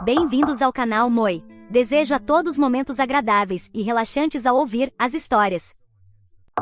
Bem-vindos ao canal Moi. Desejo a todos momentos agradáveis e relaxantes ao ouvir as histórias.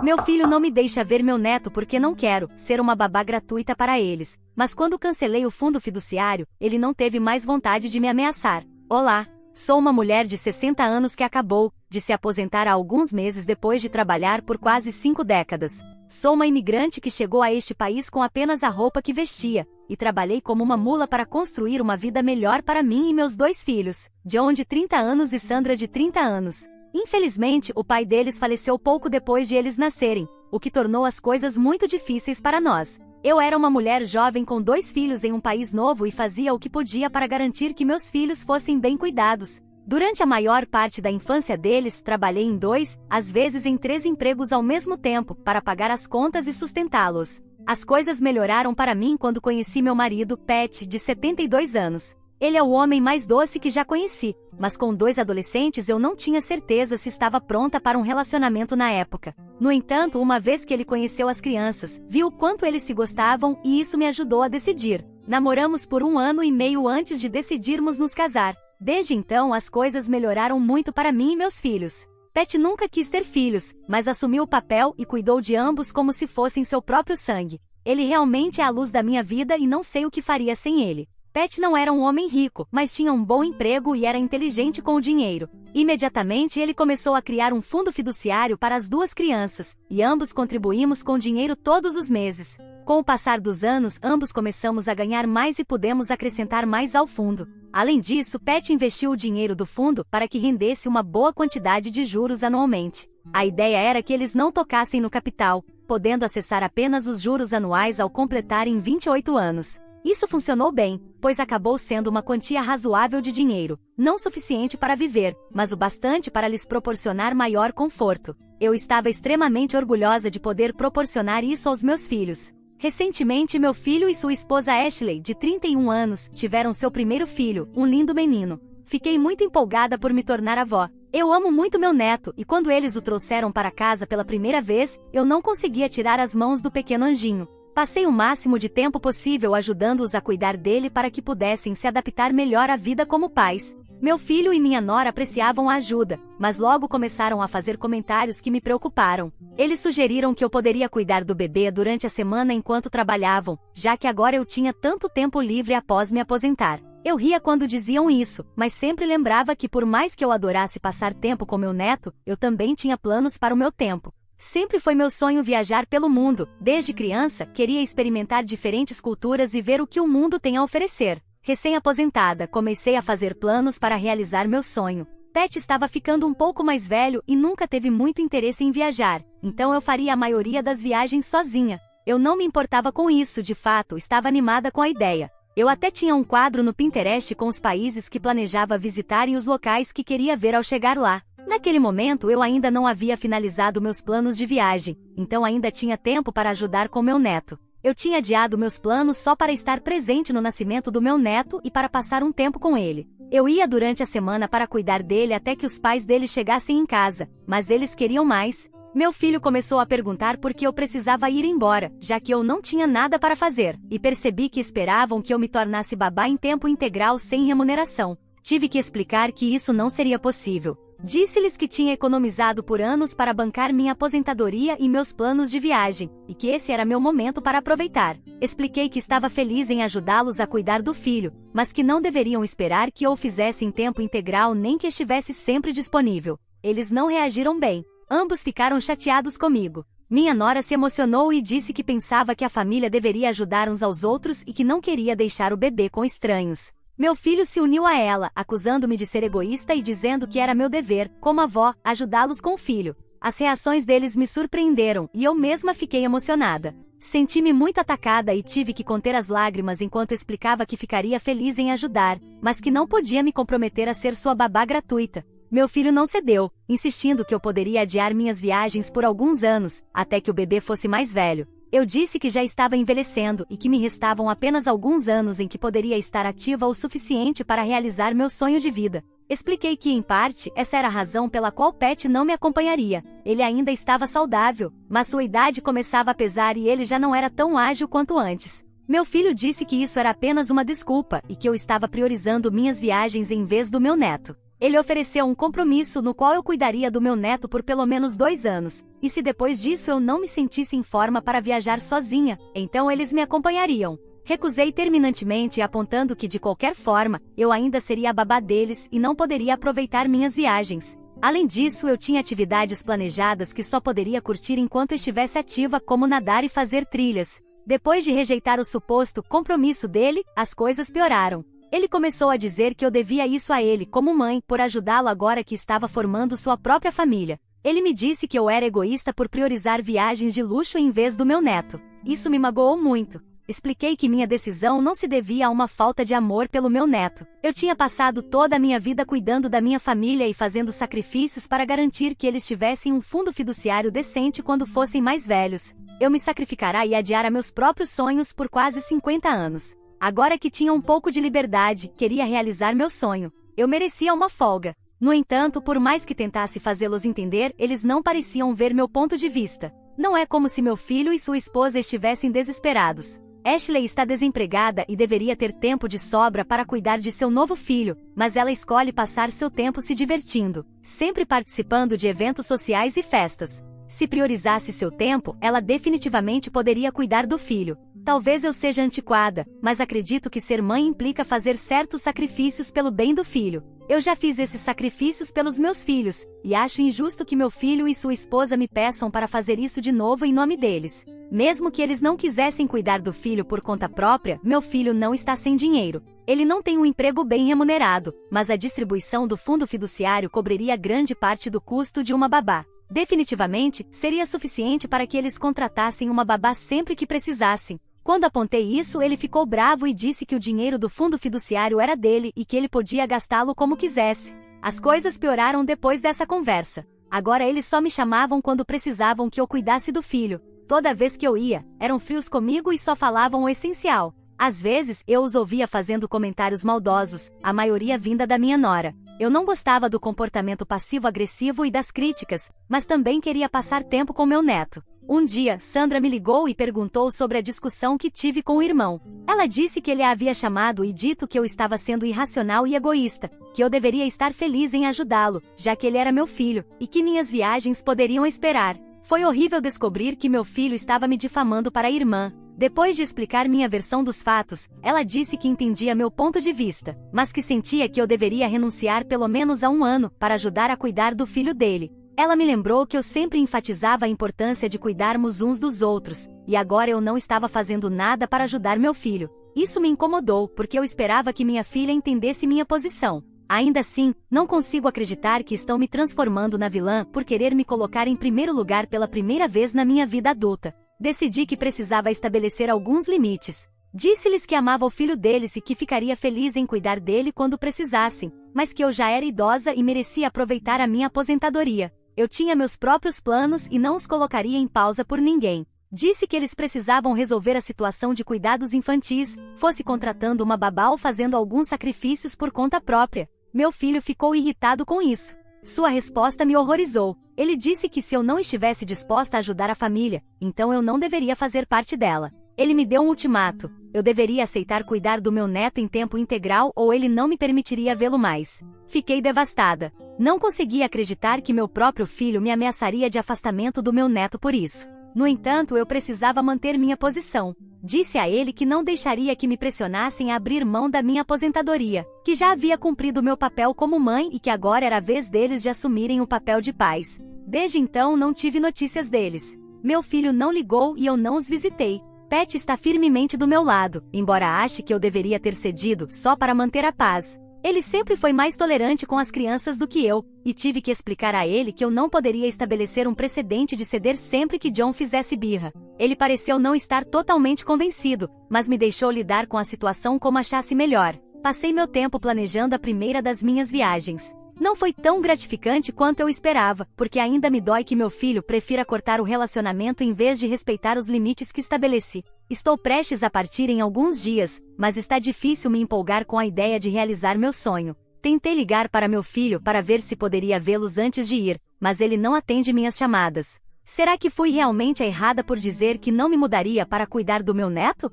Meu filho não me deixa ver meu neto porque não quero ser uma babá gratuita para eles, mas quando cancelei o fundo fiduciário, ele não teve mais vontade de me ameaçar. Olá, sou uma mulher de 60 anos que acabou de se aposentar há alguns meses depois de trabalhar por quase 5 décadas. Sou uma imigrante que chegou a este país com apenas a roupa que vestia, e trabalhei como uma mula para construir uma vida melhor para mim e meus 2 filhos, John de 30 anos e Sandra de 30 anos. Infelizmente, o pai deles faleceu pouco depois de eles nascerem, o que tornou as coisas muito difíceis para nós. Eu era uma mulher jovem com 2 filhos em um país novo e fazia o que podia para garantir que meus filhos fossem bem cuidados. Durante a maior parte da infância deles, trabalhei em 2, às vezes em 3 empregos ao mesmo tempo, para pagar as contas e sustentá-los. As coisas melhoraram para mim quando conheci meu marido, Pat, de 72 anos. Ele é o homem mais doce que já conheci, mas com 2 adolescentes eu não tinha certeza se estava pronta para um relacionamento na época. No entanto, uma vez que ele conheceu as crianças, viu o quanto eles se gostavam e isso me ajudou a decidir. Namoramos por 1 ano e meio antes de decidirmos nos casar. Desde então, as coisas melhoraram muito para mim e meus filhos. Pat nunca quis ter filhos, mas assumiu o papel e cuidou de ambos como se fossem seu próprio sangue. Ele realmente é a luz da minha vida e não sei o que faria sem ele. Pat não era um homem rico, mas tinha um bom emprego e era inteligente com o dinheiro. Imediatamente ele começou a criar um fundo fiduciário para as 2 crianças, e ambos contribuímos com dinheiro todos os meses. Com o passar dos anos, ambos começamos a ganhar mais e pudemos acrescentar mais ao fundo. Além disso, Pat investiu o dinheiro do fundo para que rendesse uma boa quantidade de juros anualmente. A ideia era que eles não tocassem no capital, podendo acessar apenas os juros anuais ao completarem 28 anos. Isso funcionou bem, pois acabou sendo uma quantia razoável de dinheiro, não suficiente para viver, mas o bastante para lhes proporcionar maior conforto. Eu estava extremamente orgulhosa de poder proporcionar isso aos meus filhos. Recentemente, meu filho e sua esposa Ashley, de 31 anos, tiveram seu primeiro filho, um lindo menino. Fiquei muito empolgada por me tornar avó. Eu amo muito meu neto, e quando eles o trouxeram para casa pela primeira vez, eu não conseguia tirar as mãos do pequeno anjinho. Passei o máximo de tempo possível ajudando-os a cuidar dele para que pudessem se adaptar melhor à vida como pais. Meu filho e minha nora apreciavam a ajuda, mas logo começaram a fazer comentários que me preocuparam. Eles sugeriram que eu poderia cuidar do bebê durante a semana enquanto trabalhavam, já que agora eu tinha tanto tempo livre após me aposentar. Eu ria quando diziam isso, mas sempre lembrava que por mais que eu adorasse passar tempo com meu neto, eu também tinha planos para o meu tempo. Sempre foi meu sonho viajar pelo mundo. Desde criança, queria experimentar diferentes culturas e ver o que o mundo tem a oferecer. Recém-aposentada, comecei a fazer planos para realizar meu sonho. Pat estava ficando um pouco mais velho e nunca teve muito interesse em viajar, então eu faria a maioria das viagens sozinha. Eu não me importava com isso, de fato, estava animada com a ideia. Eu até tinha um quadro no Pinterest com os países que planejava visitar e os locais que queria ver ao chegar lá. Naquele momento eu ainda não havia finalizado meus planos de viagem, então ainda tinha tempo para ajudar com meu neto. Eu tinha adiado meus planos só para estar presente no nascimento do meu neto e para passar um tempo com ele. Eu ia durante a semana para cuidar dele até que os pais dele chegassem em casa, mas eles queriam mais. Meu filho começou a perguntar por que eu precisava ir embora, já que eu não tinha nada para fazer, e percebi que esperavam que eu me tornasse babá em tempo integral sem remuneração. Tive que explicar que isso não seria possível. Disse-lhes que tinha economizado por anos para bancar minha aposentadoria e meus planos de viagem, e que esse era meu momento para aproveitar. Expliquei que estava feliz em ajudá-los a cuidar do filho, mas que não deveriam esperar que eu o fizesse em tempo integral nem que estivesse sempre disponível. Eles não reagiram bem. Ambos ficaram chateados comigo. Minha nora se emocionou e disse que pensava que a família deveria ajudar uns aos outros e que não queria deixar o bebê com estranhos. Meu filho se uniu a ela, acusando-me de ser egoísta e dizendo que era meu dever, como avó, ajudá-los com o filho. As reações deles me surpreenderam e eu mesma fiquei emocionada. Senti-me muito atacada e tive que conter as lágrimas enquanto explicava que ficaria feliz em ajudar, mas que não podia me comprometer a ser sua babá gratuita. Meu filho não cedeu, insistindo que eu poderia adiar minhas viagens por alguns anos, até que o bebê fosse mais velho. Eu disse que já estava envelhecendo e que me restavam apenas alguns anos em que poderia estar ativa o suficiente para realizar meu sonho de vida. Expliquei que, em parte, essa era a razão pela qual Pat não me acompanharia. Ele ainda estava saudável, mas sua idade começava a pesar e ele já não era tão ágil quanto antes. Meu filho disse que isso era apenas uma desculpa e que eu estava priorizando minhas viagens em vez do meu neto. Ele ofereceu um compromisso no qual eu cuidaria do meu neto por pelo menos 2 anos, e se depois disso eu não me sentisse em forma para viajar sozinha, então eles me acompanhariam. Recusei terminantemente, apontando que de qualquer forma, eu ainda seria a babá deles e não poderia aproveitar minhas viagens. Além disso, eu tinha atividades planejadas que só poderia curtir enquanto estivesse ativa, como nadar e fazer trilhas. Depois de rejeitar o suposto compromisso dele, as coisas pioraram. Ele começou a dizer que eu devia isso a ele como mãe, por ajudá-lo agora que estava formando sua própria família. Ele me disse que eu era egoísta por priorizar viagens de luxo em vez do meu neto. Isso me magoou muito. Expliquei que minha decisão não se devia a uma falta de amor pelo meu neto. Eu tinha passado toda a minha vida cuidando da minha família e fazendo sacrifícios para garantir que eles tivessem um fundo fiduciário decente quando fossem mais velhos. Eu me sacrificara e adiara meus próprios sonhos por quase 50 anos. Agora que tinha um pouco de liberdade, queria realizar meu sonho. Eu merecia uma folga. No entanto, por mais que tentasse fazê-los entender, eles não pareciam ver meu ponto de vista. Não é como se meu filho e sua esposa estivessem desesperados. Ashley está desempregada e deveria ter tempo de sobra para cuidar de seu novo filho, mas ela escolhe passar seu tempo se divertindo, sempre participando de eventos sociais e festas. Se priorizasse seu tempo, ela definitivamente poderia cuidar do filho. Talvez eu seja antiquada, mas acredito que ser mãe implica fazer certos sacrifícios pelo bem do filho. Eu já fiz esses sacrifícios pelos meus filhos, e acho injusto que meu filho e sua esposa me peçam para fazer isso de novo em nome deles. Mesmo que eles não quisessem cuidar do filho por conta própria, meu filho não está sem dinheiro. Ele não tem um emprego bem remunerado, mas a distribuição do fundo fiduciário cobriria grande parte do custo de uma babá. Definitivamente, seria suficiente para que eles contratassem uma babá sempre que precisassem. Quando apontei isso, ele ficou bravo e disse que o dinheiro do fundo fiduciário era dele e que ele podia gastá-lo como quisesse. As coisas pioraram depois dessa conversa. Agora eles só me chamavam quando precisavam que eu cuidasse do filho. Toda vez que eu ia, eram frios comigo e só falavam o essencial. Às vezes, eu os ouvia fazendo comentários maldosos, a maioria vinda da minha nora. Eu não gostava do comportamento passivo-agressivo e das críticas, mas também queria passar tempo com meu neto. Um dia, Sandra me ligou e perguntou sobre a discussão que tive com o irmão. Ela disse que ele a havia chamado e dito que eu estava sendo irracional e egoísta, que eu deveria estar feliz em ajudá-lo, já que ele era meu filho, e que minhas viagens poderiam esperar. Foi horrível descobrir que meu filho estava me difamando para a irmã. Depois de explicar minha versão dos fatos, ela disse que entendia meu ponto de vista, mas que sentia que eu deveria renunciar pelo menos a 1 ano para ajudar a cuidar do filho dele. Ela me lembrou que eu sempre enfatizava a importância de cuidarmos uns dos outros, e agora eu não estava fazendo nada para ajudar meu filho. Isso me incomodou, porque eu esperava que minha filha entendesse minha posição. Ainda assim, não consigo acreditar que estão me transformando na vilã por querer me colocar em primeiro lugar pela primeira vez na minha vida adulta. Decidi que precisava estabelecer alguns limites. Disse-lhes que amava o filho deles e que ficaria feliz em cuidar dele quando precisassem, mas que eu já era idosa e merecia aproveitar a minha aposentadoria. Eu tinha meus próprios planos e não os colocaria em pausa por ninguém. Disse que eles precisavam resolver a situação de cuidados infantis, fosse contratando uma babá ou fazendo alguns sacrifícios por conta própria. Meu filho ficou irritado com isso. Sua resposta me horrorizou. Ele disse que se eu não estivesse disposta a ajudar a família, então eu não deveria fazer parte dela. Ele me deu um ultimato. Eu deveria aceitar cuidar do meu neto em tempo integral ou ele não me permitiria vê-lo mais. Fiquei devastada. Não conseguia acreditar que meu próprio filho me ameaçaria de afastamento do meu neto por isso. No entanto, eu precisava manter minha posição. Disse a ele que não deixaria que me pressionassem a abrir mão da minha aposentadoria, que já havia cumprido meu papel como mãe e que agora era a vez deles de assumirem o papel de pais. Desde então não tive notícias deles. Meu filho não ligou e eu não os visitei. Pat está firmemente do meu lado, embora ache que eu deveria ter cedido só para manter a paz. Ele sempre foi mais tolerante com as crianças do que eu, e tive que explicar a ele que eu não poderia estabelecer um precedente de ceder sempre que John fizesse birra. Ele pareceu não estar totalmente convencido, mas me deixou lidar com a situação como achasse melhor. Passei meu tempo planejando a primeira das minhas viagens. Não foi tão gratificante quanto eu esperava, porque ainda me dói que meu filho prefira cortar o relacionamento em vez de respeitar os limites que estabeleci. Estou prestes a partir em alguns dias, mas está difícil me empolgar com a ideia de realizar meu sonho. Tentei ligar para meu filho para ver se poderia vê-los antes de ir, mas ele não atende minhas chamadas. Será que fui realmente a errada por dizer que não me mudaria para cuidar do meu neto?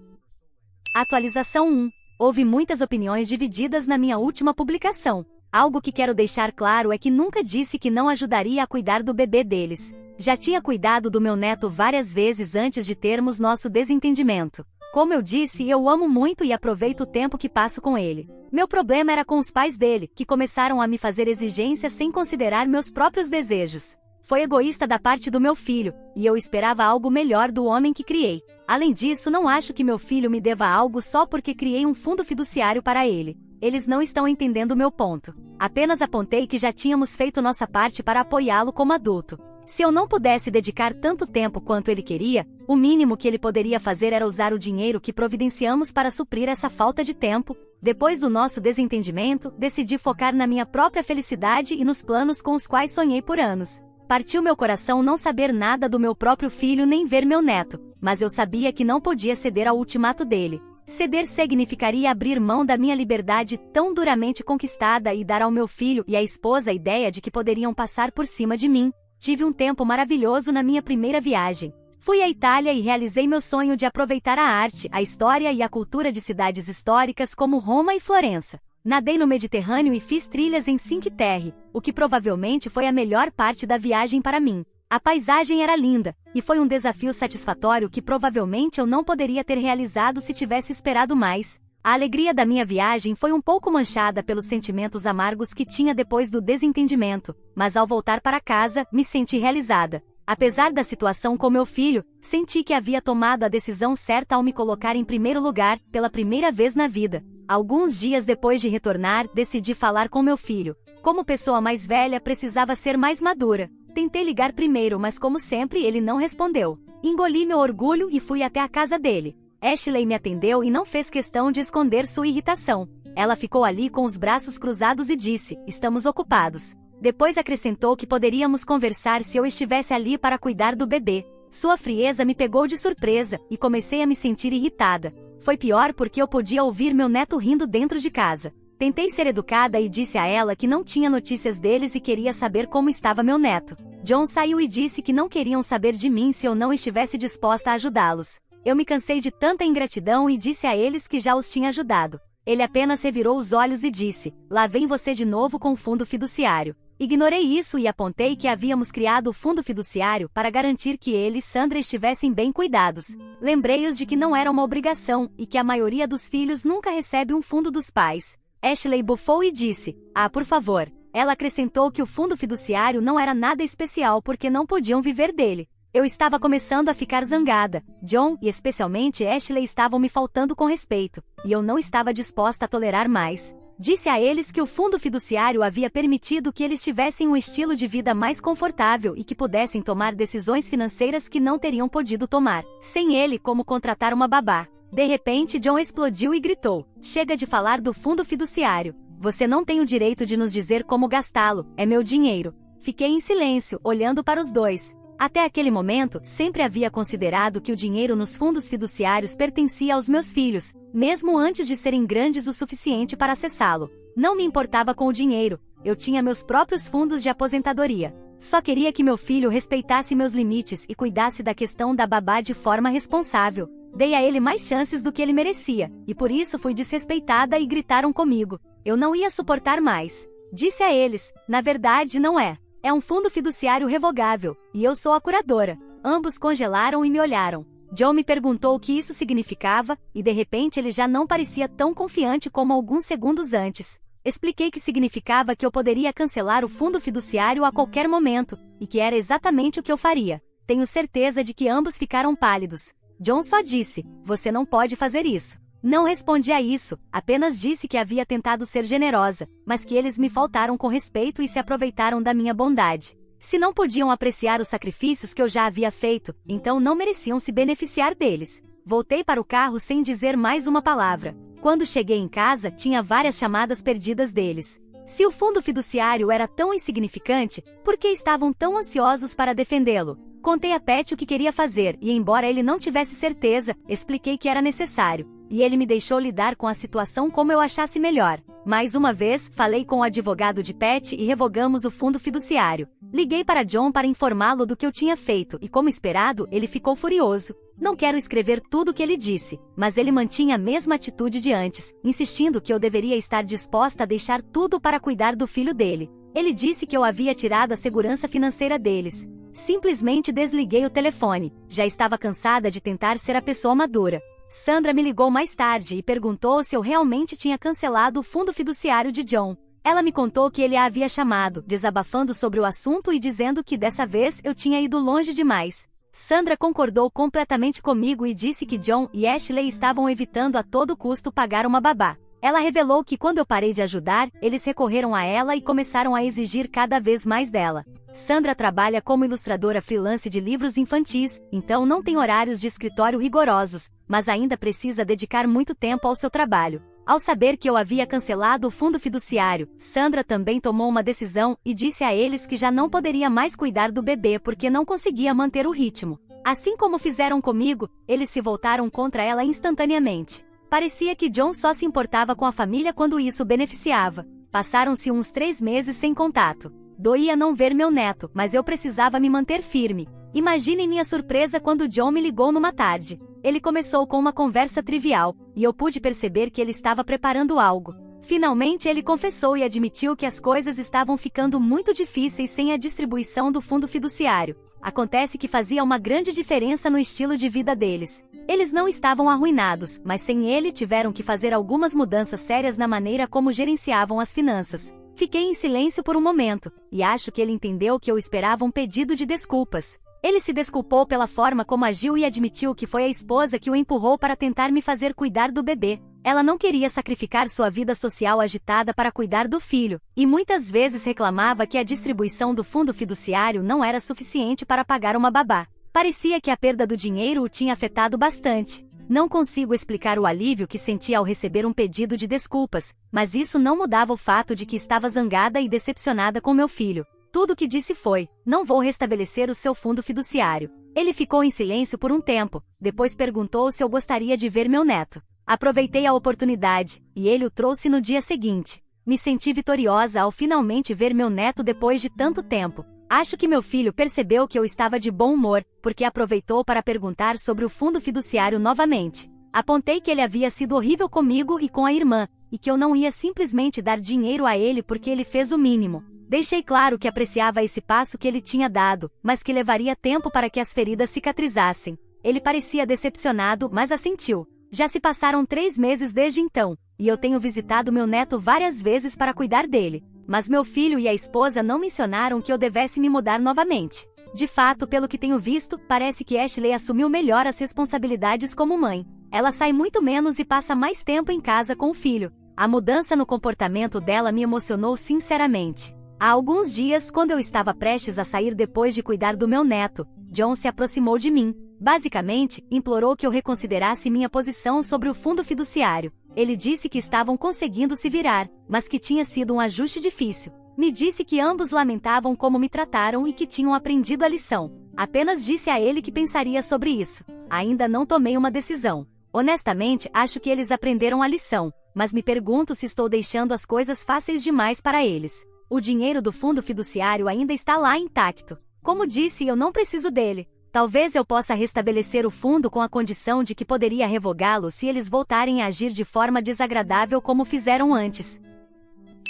Atualização 1. Houve muitas opiniões divididas na minha última publicação. Algo que quero deixar claro é que nunca disse que não ajudaria a cuidar do bebê deles. Já tinha cuidado do meu neto várias vezes antes de termos nosso desentendimento. Como eu disse, eu o amo muito e aproveito o tempo que passo com ele. Meu problema era com os pais dele, que começaram a me fazer exigências sem considerar meus próprios desejos. Foi egoísta da parte do meu filho, e eu esperava algo melhor do homem que criei. Além disso, não acho que meu filho me deva algo só porque criei um fundo fiduciário para ele. Eles não estão entendendo o meu ponto. Apenas apontei que já tínhamos feito nossa parte para apoiá-lo como adulto. Se eu não pudesse dedicar tanto tempo quanto ele queria, o mínimo que ele poderia fazer era usar o dinheiro que providenciamos para suprir essa falta de tempo. Depois do nosso desentendimento, decidi focar na minha própria felicidade e nos planos com os quais sonhei por anos. Partiu meu coração não saber nada do meu próprio filho nem ver meu neto, mas eu sabia que não podia ceder ao ultimato dele. Ceder significaria abrir mão da minha liberdade tão duramente conquistada e dar ao meu filho e à esposa a ideia de que poderiam passar por cima de mim. Tive um tempo maravilhoso na minha primeira viagem. Fui à Itália e realizei meu sonho de aproveitar a arte, a história e a cultura de cidades históricas como Roma e Florença. Nadei no Mediterrâneo e fiz trilhas em Cinque Terre, o que provavelmente foi a melhor parte da viagem para mim. A paisagem era linda, e foi um desafio satisfatório que provavelmente eu não poderia ter realizado se tivesse esperado mais. A alegria da minha viagem foi um pouco manchada pelos sentimentos amargos que tinha depois do desentendimento, mas ao voltar para casa, me senti realizada. Apesar da situação com meu filho, senti que havia tomado a decisão certa ao me colocar em primeiro lugar, pela primeira vez na vida. Alguns dias depois de retornar, decidi falar com meu filho. Como pessoa mais velha, precisava ser mais madura. Tentei ligar primeiro, mas como sempre, ele não respondeu. Engoli meu orgulho e fui até a casa dele. Ashley me atendeu e não fez questão de esconder sua irritação. Ela ficou ali com os braços cruzados e disse: "Estamos ocupados." Depois acrescentou que poderíamos conversar se eu estivesse ali para cuidar do bebê. Sua frieza me pegou de surpresa, e comecei a me sentir irritada. Foi pior porque eu podia ouvir meu neto rindo dentro de casa. Tentei ser educada e disse a ela que não tinha notícias deles e queria saber como estava meu neto. John saiu e disse que não queriam saber de mim se eu não estivesse disposta a ajudá-los. Eu me cansei de tanta ingratidão e disse a eles que já os tinha ajudado. Ele apenas revirou os olhos e disse: "Lá vem você de novo com o fundo fiduciário." Ignorei isso e apontei que havíamos criado o fundo fiduciário para garantir que ele e Sandra estivessem bem cuidados. Lembrei-os de que não era uma obrigação e que a maioria dos filhos nunca recebe um fundo dos pais. Ashley bufou e disse: "Ah, por favor." Ela acrescentou que o fundo fiduciário não era nada especial porque não podiam viver dele. Eu estava começando a ficar zangada. John, e especialmente Ashley, estavam me faltando com respeito, e eu não estava disposta a tolerar mais. Disse a eles que o fundo fiduciário havia permitido que eles tivessem um estilo de vida mais confortável e que pudessem tomar decisões financeiras que não teriam podido tomar, sem ele, como contratar uma babá. De repente, John explodiu e gritou: "Chega de falar do fundo fiduciário. Você não tem o direito de nos dizer como gastá-lo, é meu dinheiro." Fiquei em silêncio, olhando para os dois. Até aquele momento, sempre havia considerado que o dinheiro nos fundos fiduciários pertencia aos meus filhos, mesmo antes de serem grandes o suficiente para acessá-lo. Não me importava com o dinheiro, eu tinha meus próprios fundos de aposentadoria. Só queria que meu filho respeitasse meus limites e cuidasse da questão da babá de forma responsável. Dei a ele mais chances do que ele merecia, e por isso fui desrespeitada e gritaram comigo. Eu não ia suportar mais. Disse a eles: "Na verdade, não é. É um fundo fiduciário revogável, e eu sou a curadora." Ambos congelaram e me olharam. John me perguntou o que isso significava, e de repente ele já não parecia tão confiante como alguns segundos antes. Expliquei que significava que eu poderia cancelar o fundo fiduciário a qualquer momento, e que era exatamente o que eu faria. Tenho certeza de que ambos ficaram pálidos. John só disse: "Você não pode fazer isso." Não respondi a isso, apenas disse que havia tentado ser generosa, mas que eles me faltaram com respeito e se aproveitaram da minha bondade. Se não podiam apreciar os sacrifícios que eu já havia feito, então não mereciam se beneficiar deles. Voltei para o carro sem dizer mais uma palavra. Quando cheguei em casa, tinha várias chamadas perdidas deles. Se o fundo fiduciário era tão insignificante, por que estavam tão ansiosos para defendê-lo? Contei a Pat o que queria fazer e, embora ele não tivesse certeza, expliquei que era necessário. E ele me deixou lidar com a situação como eu achasse melhor. Mais uma vez, falei com o advogado de Pat e revogamos o fundo fiduciário. Liguei para John para informá-lo do que eu tinha feito e, como esperado, ele ficou furioso. Não quero escrever tudo o que ele disse, mas ele mantinha a mesma atitude de antes, insistindo que eu deveria estar disposta a deixar tudo para cuidar do filho dele. Ele disse que eu havia tirado a segurança financeira deles. Simplesmente desliguei o telefone. Já estava cansada de tentar ser a pessoa madura. Sandra me ligou mais tarde e perguntou se eu realmente tinha cancelado o fundo fiduciário de John. Ela me contou que ele a havia chamado, desabafando sobre o assunto e dizendo que dessa vez eu tinha ido longe demais. Sandra concordou completamente comigo e disse que John e Ashley estavam evitando a todo custo pagar uma babá. Ela revelou que quando eu parei de ajudar, eles recorreram a ela e começaram a exigir cada vez mais dela. Sandra trabalha como ilustradora freelance de livros infantis, então não tem horários de escritório rigorosos, mas ainda precisa dedicar muito tempo ao seu trabalho. Ao saber que eu havia cancelado o fundo fiduciário, Sandra também tomou uma decisão e disse a eles que já não poderia mais cuidar do bebê porque não conseguia manter o ritmo. Assim como fizeram comigo, eles se voltaram contra ela instantaneamente. Parecia que John só se importava com a família quando isso beneficiava. Passaram-se uns 3 meses sem contato. Doía não ver meu neto, mas eu precisava me manter firme. Imaginem minha surpresa quando John me ligou numa tarde. Ele começou com uma conversa trivial, e eu pude perceber que ele estava preparando algo. Finalmente ele confessou e admitiu que as coisas estavam ficando muito difíceis sem a distribuição do fundo fiduciário. Acontece que fazia uma grande diferença no estilo de vida deles. Eles não estavam arruinados, mas sem ele tiveram que fazer algumas mudanças sérias na maneira como gerenciavam as finanças. Fiquei em silêncio por um momento, e acho que ele entendeu que eu esperava um pedido de desculpas. Ele se desculpou pela forma como agiu e admitiu que foi a esposa que o empurrou para tentar me fazer cuidar do bebê. Ela não queria sacrificar sua vida social agitada para cuidar do filho, e muitas vezes reclamava que a distribuição do fundo fiduciário não era suficiente para pagar uma babá. Parecia que a perda do dinheiro o tinha afetado bastante. Não consigo explicar o alívio que senti ao receber um pedido de desculpas, mas isso não mudava o fato de que estava zangada e decepcionada com meu filho. Tudo o que disse foi: não vou restabelecer o seu fundo fiduciário. Ele ficou em silêncio por um tempo, depois perguntou se eu gostaria de ver meu neto. Aproveitei a oportunidade, e ele o trouxe no dia seguinte. Me senti vitoriosa ao finalmente ver meu neto depois de tanto tempo. Acho que meu filho percebeu que eu estava de bom humor, porque aproveitou para perguntar sobre o fundo fiduciário novamente. Apontei que ele havia sido horrível comigo e com a irmã, e que eu não ia simplesmente dar dinheiro a ele porque ele fez o mínimo. Deixei claro que apreciava esse passo que ele tinha dado, mas que levaria tempo para que as feridas cicatrizassem. Ele parecia decepcionado, mas assentiu. Já se passaram 3 meses desde então, e eu tenho visitado meu neto várias vezes para cuidar dele. Mas meu filho e a esposa não mencionaram que eu devesse me mudar novamente. De fato, pelo que tenho visto, parece que Ashley assumiu melhor as responsabilidades como mãe. Ela sai muito menos e passa mais tempo em casa com o filho. A mudança no comportamento dela me emocionou sinceramente. Há alguns dias, quando eu estava prestes a sair depois de cuidar do meu neto, John se aproximou de mim. Basicamente, implorou que eu reconsiderasse minha posição sobre o fundo fiduciário. Ele disse que estavam conseguindo se virar, mas que tinha sido um ajuste difícil. Me disse que ambos lamentavam como me trataram e que tinham aprendido a lição. Apenas disse a ele que pensaria sobre isso. Ainda não tomei uma decisão. Honestamente, acho que eles aprenderam a lição, mas me pergunto se estou deixando as coisas fáceis demais para eles. O dinheiro do fundo fiduciário ainda está lá intacto. Como disse, eu não preciso dele. Talvez eu possa restabelecer o fundo com a condição de que poderia revogá-lo se eles voltarem a agir de forma desagradável como fizeram antes.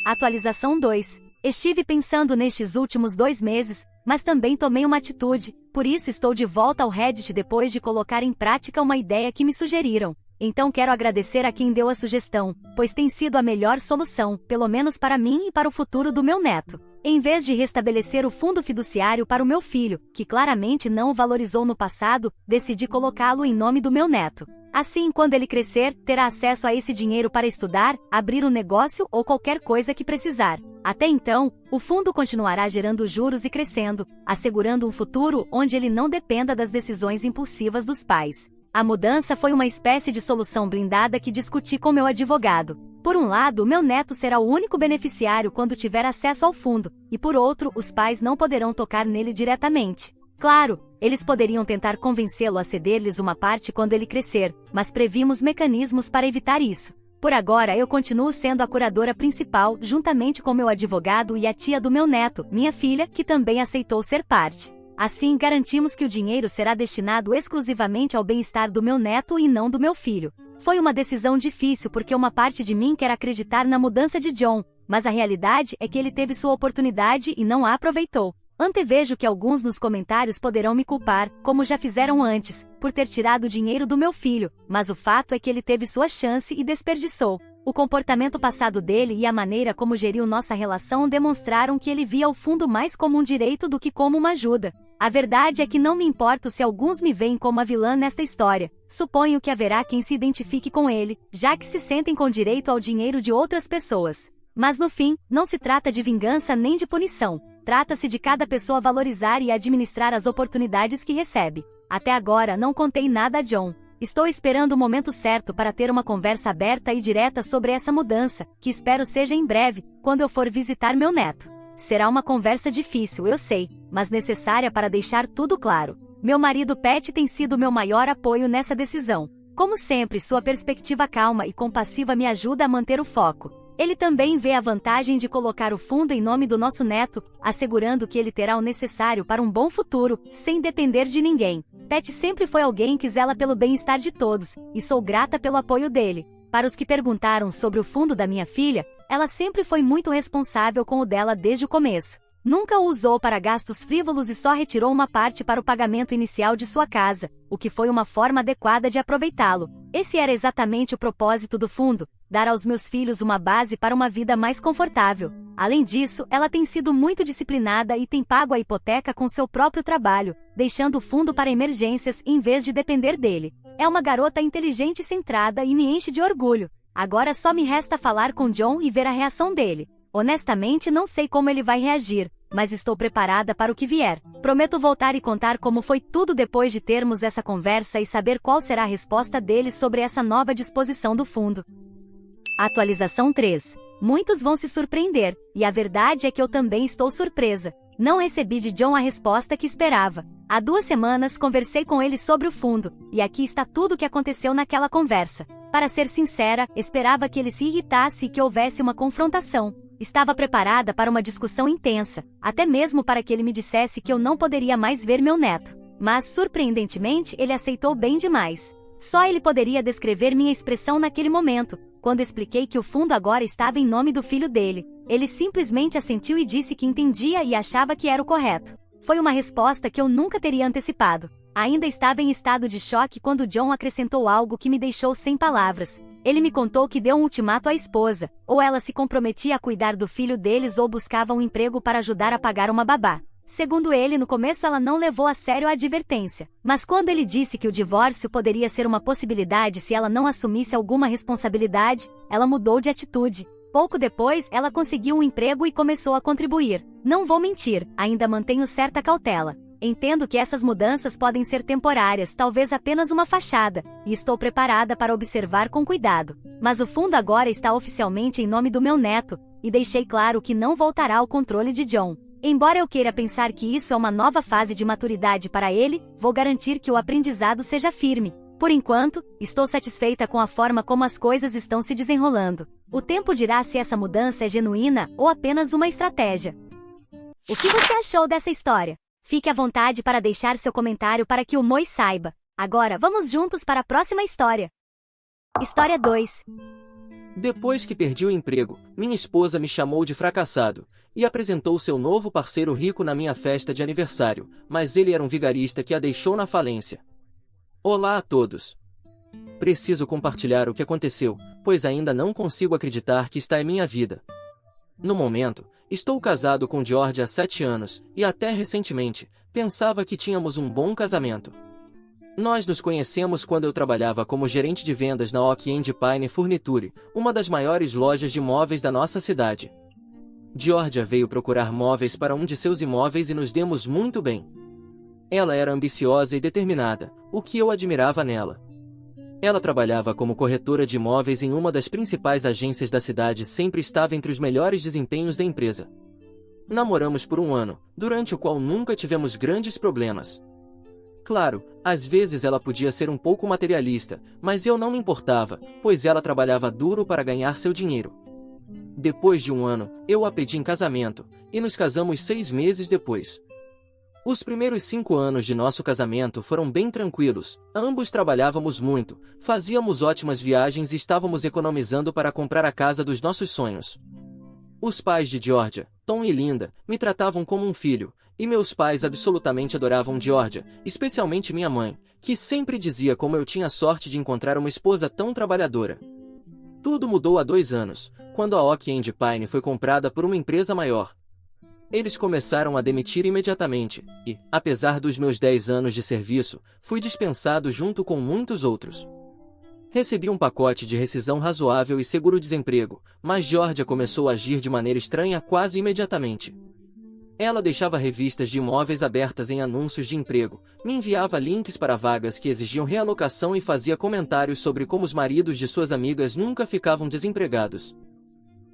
Atualização 2. Estive pensando nestes últimos 2 meses, mas também tomei uma atitude, por isso estou de volta ao Reddit depois de colocar em prática uma ideia que me sugeriram. Então quero agradecer a quem deu a sugestão, pois tem sido a melhor solução, pelo menos para mim e para o futuro do meu neto. Em vez de restabelecer o fundo fiduciário para o meu filho, que claramente não o valorizou no passado, decidi colocá-lo em nome do meu neto. Assim, quando ele crescer, terá acesso a esse dinheiro para estudar, abrir um negócio ou qualquer coisa que precisar. Até então, o fundo continuará gerando juros e crescendo, assegurando um futuro onde ele não dependa das decisões impulsivas dos pais. A mudança foi uma espécie de solução blindada que discuti com meu advogado. Por um lado, meu neto será o único beneficiário quando tiver acesso ao fundo, e por outro, os pais não poderão tocar nele diretamente. Claro, eles poderiam tentar convencê-lo a ceder-lhes uma parte quando ele crescer, mas previmos mecanismos para evitar isso. Por agora, eu continuo sendo a curadora principal, juntamente com meu advogado e a tia do meu neto, minha filha, que também aceitou ser parte. Assim, garantimos que o dinheiro será destinado exclusivamente ao bem-estar do meu neto e não do meu filho. Foi uma decisão difícil porque uma parte de mim quer acreditar na mudança de John, mas a realidade é que ele teve sua oportunidade e não a aproveitou. Antevejo que alguns nos comentários poderão me culpar, como já fizeram antes, por ter tirado o dinheiro do meu filho, mas o fato é que ele teve sua chance e desperdiçou. O comportamento passado dele e a maneira como geriu nossa relação demonstraram que ele via o fundo mais como um direito do que como uma ajuda. A verdade é que não me importo se alguns me veem como a vilã nesta história. Suponho que haverá quem se identifique com ele, já que se sentem com direito ao dinheiro de outras pessoas. Mas no fim, não se trata de vingança nem de punição. Trata-se de cada pessoa valorizar e administrar as oportunidades que recebe. Até agora não contei nada a John. Estou esperando o momento certo para ter uma conversa aberta e direta sobre essa mudança, que espero seja em breve, quando eu for visitar meu neto. Será uma conversa difícil, eu sei, mas necessária para deixar tudo claro. Meu marido Pat tem sido meu maior apoio nessa decisão. Como sempre, sua perspectiva calma e compassiva me ajuda a manter o foco. Ele também vê a vantagem de colocar o fundo em nome do nosso neto, assegurando que ele terá o necessário para um bom futuro, sem depender de ninguém. Pat sempre foi alguém que zela pelo bem-estar de todos, e sou grata pelo apoio dele. Para os que perguntaram sobre o fundo da minha filha, ela sempre foi muito responsável com o dela desde o começo. Nunca o usou para gastos frívolos e só retirou uma parte para o pagamento inicial de sua casa, o que foi uma forma adequada de aproveitá-lo. Esse era exatamente o propósito do fundo, dar aos meus filhos uma base para uma vida mais confortável. Além disso, ela tem sido muito disciplinada e tem pago a hipoteca com seu próprio trabalho, deixando o fundo para emergências em vez de depender dele. É uma garota inteligente e centrada e me enche de orgulho. Agora só me resta falar com John e ver a reação dele. Honestamente, não sei como ele vai reagir, mas estou preparada para o que vier. Prometo voltar e contar como foi tudo depois de termos essa conversa e saber qual será a resposta dele sobre essa nova disposição do fundo. Atualização 3. Muitos vão se surpreender, e a verdade é que eu também estou surpresa. Não recebi de John a resposta que esperava. Há 2 semanas conversei com ele sobre o fundo, e aqui está tudo o que aconteceu naquela conversa. Para ser sincera, esperava que ele se irritasse e que houvesse uma confrontação. Estava preparada para uma discussão intensa, até mesmo para que ele me dissesse que eu não poderia mais ver meu neto. Mas, surpreendentemente, ele aceitou bem demais. Só ele poderia descrever minha expressão naquele momento, quando expliquei que o fundo agora estava em nome do filho dele. Ele simplesmente assentiu e disse que entendia e achava que era o correto. Foi uma resposta que eu nunca teria antecipado. Ainda estava em estado de choque quando John acrescentou algo que me deixou sem palavras. Ele me contou que deu um ultimato à esposa, ou ela se comprometia a cuidar do filho deles ou buscava um emprego para ajudar a pagar uma babá. Segundo ele, no começo ela não levou a sério a advertência. Mas quando ele disse que o divórcio poderia ser uma possibilidade se ela não assumisse alguma responsabilidade, ela mudou de atitude. Pouco depois, ela conseguiu um emprego e começou a contribuir. Não vou mentir, ainda mantenho certa cautela. Entendo que essas mudanças podem ser temporárias, talvez apenas uma fachada, e estou preparada para observar com cuidado. Mas o fundo agora está oficialmente em nome do meu neto, e deixei claro que não voltará ao controle de John. Embora eu queira pensar que isso é uma nova fase de maturidade para ele, vou garantir que o aprendizado seja firme. Por enquanto, estou satisfeita com a forma como as coisas estão se desenrolando. O tempo dirá se essa mudança é genuína ou apenas uma estratégia. O que você achou dessa história? Fique à vontade para deixar seu comentário para que o Moi saiba. Agora, vamos juntos para a próxima história. História 2. Depois que perdi o emprego, minha esposa me chamou de fracassado e apresentou seu novo parceiro rico na minha festa de aniversário, mas ele era um vigarista que a deixou na falência. Olá a todos. Preciso compartilhar o que aconteceu, pois ainda não consigo acreditar que está em minha vida. No momento, estou casado com George há 7 anos, e até recentemente, pensava que tínhamos um bom casamento. Nós nos conhecemos quando eu trabalhava como gerente de vendas na Oak and Pine Furniture, uma das maiores lojas de móveis da nossa cidade. Georgia veio procurar móveis para um de seus imóveis e nos demos muito bem. Ela era ambiciosa e determinada, o que eu admirava nela. Ela trabalhava como corretora de imóveis em uma das principais agências da cidade e sempre estava entre os melhores desempenhos da empresa. Namoramos por 1 ano, durante o qual nunca tivemos grandes problemas. Claro, às vezes ela podia ser um pouco materialista, mas eu não me importava, pois ela trabalhava duro para ganhar seu dinheiro. Depois de 1 ano, eu a pedi em casamento, e nos casamos 6 meses depois. Os primeiros 5 anos de nosso casamento foram bem tranquilos, ambos trabalhávamos muito, fazíamos ótimas viagens e estávamos economizando para comprar a casa dos nossos sonhos. Os pais de Georgia, Tom e Linda, me tratavam como um filho, e meus pais absolutamente adoravam Georgia, especialmente minha mãe, que sempre dizia como eu tinha sorte de encontrar uma esposa tão trabalhadora. Tudo mudou há 2 anos, quando a Oak and Pine foi comprada por uma empresa maior. Eles começaram a demitir imediatamente, e, apesar dos meus 10 anos de serviço, fui dispensado junto com muitos outros. Recebi um pacote de rescisão razoável e seguro-desemprego, mas Georgia começou a agir de maneira estranha quase imediatamente. Ela deixava revistas de imóveis abertas em anúncios de emprego, me enviava links para vagas que exigiam realocação e fazia comentários sobre como os maridos de suas amigas nunca ficavam desempregados.